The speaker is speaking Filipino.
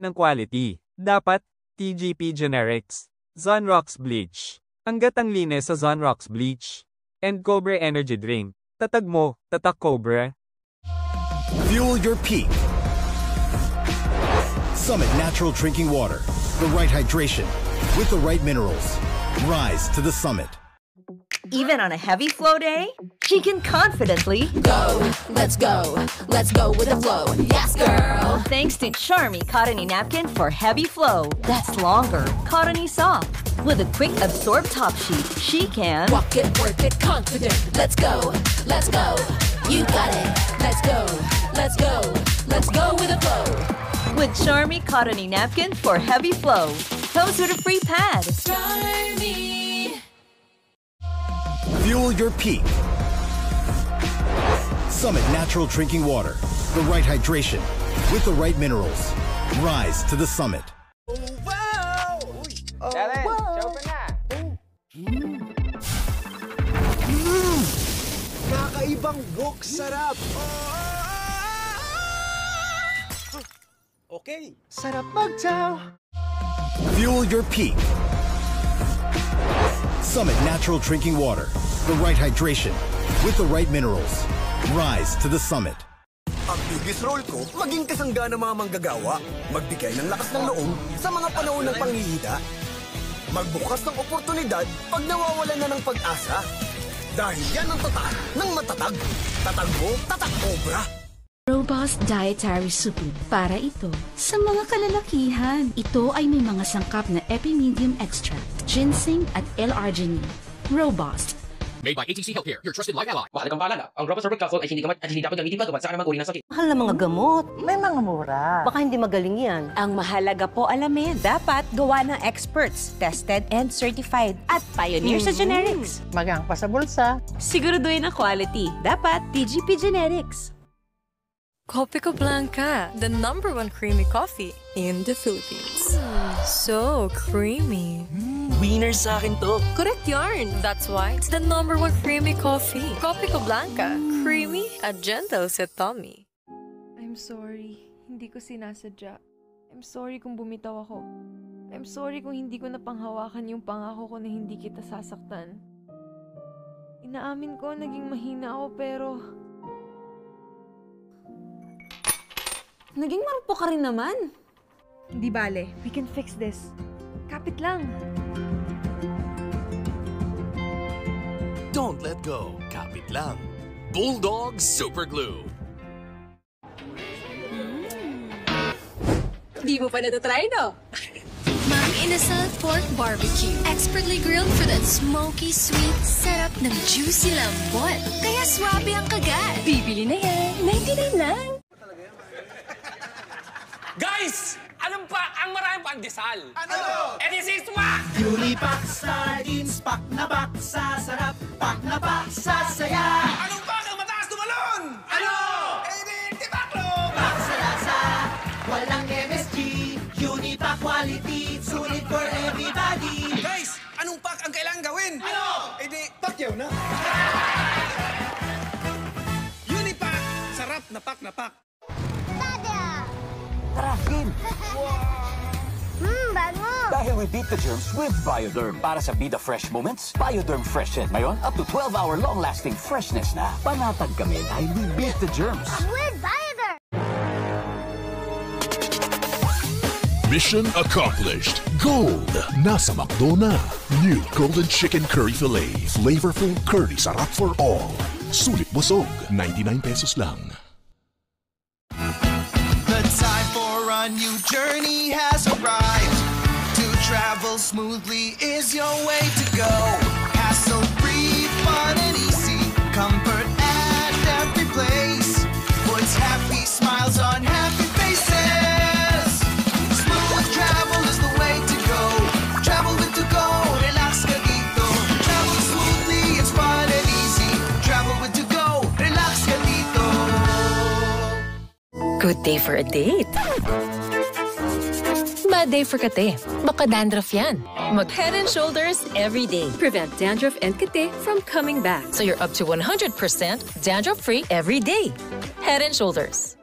ng quality. Dapat, TGP Generics. Zonrox Bleach. Hanggat ang linis sa Zonrox Bleach. And Cobra Energy Drink. Tatag mo, tatak Cobra. Fuel your peak. Summit Natural Drinking Water. The right hydration. With the right minerals. Rise to the summit. Even on a heavy flow day, she can confidently go. Let's go. Let's go with the flow. Yes, girl. Thanks to Charmy Cottony Napkin for heavy flow that's longer, cottony soft. With a quick absorb top sheet, she can walk it, work it, confident. Let's go. Let's go. You got it. Let's go. Let's go. Let's go with the flow. With Charmy Cottony Napkin for heavy flow. Comes with a free pad. Charmy. Fuel your peak. Summit Natural Drinking Water. The right hydration. With the right minerals. Rise to the summit. Darren, open na. Kakaibang wok sarap. Okay, sarap magtaw. Fuel your peak. Summit Natural Drinking Water. The right hydration. With the right minerals. Rise to the summit. Ang biggest role ko, maging kasangga ng mga manggagawa. Magbigay ng lakas ng loob sa mga panahon ng panghihina. Magbukas ng oportunidad pag nawawalan na ng pag-asa. Dahil yan ang tatak ng matatag. Tatag mo, tatak Cobra. Robust Dietary Supplement. Para ito sa mga kalalakihan. Ito ay may mga sangkap na Epimedium Extract, ginseng at L-arginine. Robust. Made by ATC Healthcare, your trusted life ally. Mahalagang paalala, ang Robust Herbal Capsule ay hindi dapat gamitin pagawa sa anumang uri ng sakit. Mahal na mga gamot. May mga mura. Baka hindi magaling yan. Ang mahalaga po alamin, dapat gawa ng experts, tested and certified, at pioneer sa generics. Magang pa sa bulsa. Siguraduhin ang quality. Dapat TGP Generics. Copico Blanca, the #1 creamy coffee in the Philippines. So creamy. Winner sa akin to. Correct yarn. That's why it's the #1 creamy coffee. Copico Blanca, creamy at gentle sa tummy. I'm sorry. Hindi ko sinasadya. I'm sorry kung bumitaw ako. I'm sorry kung hindi ko napanghawakan yung pangako ko na hindi kita sasaktan. Inaamin ko naging mahina ako pero naging marupok ka rin naman. Hindi bale. We can fix this. Kapit lang. Don't let go. Kapit lang. Bulldog Super Glue. Di mo pa natatry, no? Mang Inasal Pork Barbecue. Expertly grilled for that smoky, sweet, sarap ng juicy lambot. Kaya swabe ang kagat. Bibili na yan. 99 lang. Guys! Alam pa ang maraming pandesal? Ano? And this is what? Unipack sardines, pak na bak sa sarap, pak na bak sa saya. Anong pak ang mataas tumalon? Ano? Tibaklo! Pak sa lasa, walang MSG. Unipack quality, sulit for everybody. Guys, anong pak ang kailangan gawin? Ano? Pakyaw na. Unipack, sarap na pak. Tara, game! Bango! Dahil we beat the germs with Bioderm. Para sa Be The Fresh moments, Bioderm Freshen. Ngayon, up to 12-hour long-lasting freshness na. Panatag kami dahil we beat the germs. With Bioderm! Mission accomplished. Gold. Nasa McDo na. New Golden Chicken Curry Filet. Flavorful curry sarap for all. Sulit busog. 99 pesos lang. Time for a new journey has arrived. To travel smoothly is your way to go. Hassle-free, fun and easy. Comfort at every place. Puts happy smiles on happy faces. Smooth travel is the way to go. Travel with to go. Relax ka dito. Travel smoothly, it's fun and easy. Travel with to go. Relax ka dito. Good day for a date. Bad day for kate. Baka dandruff yan. Mag Head and Shoulders every day. Prevent dandruff and kate from coming back. So you're up to 100% dandruff-free every day. Head and Shoulders.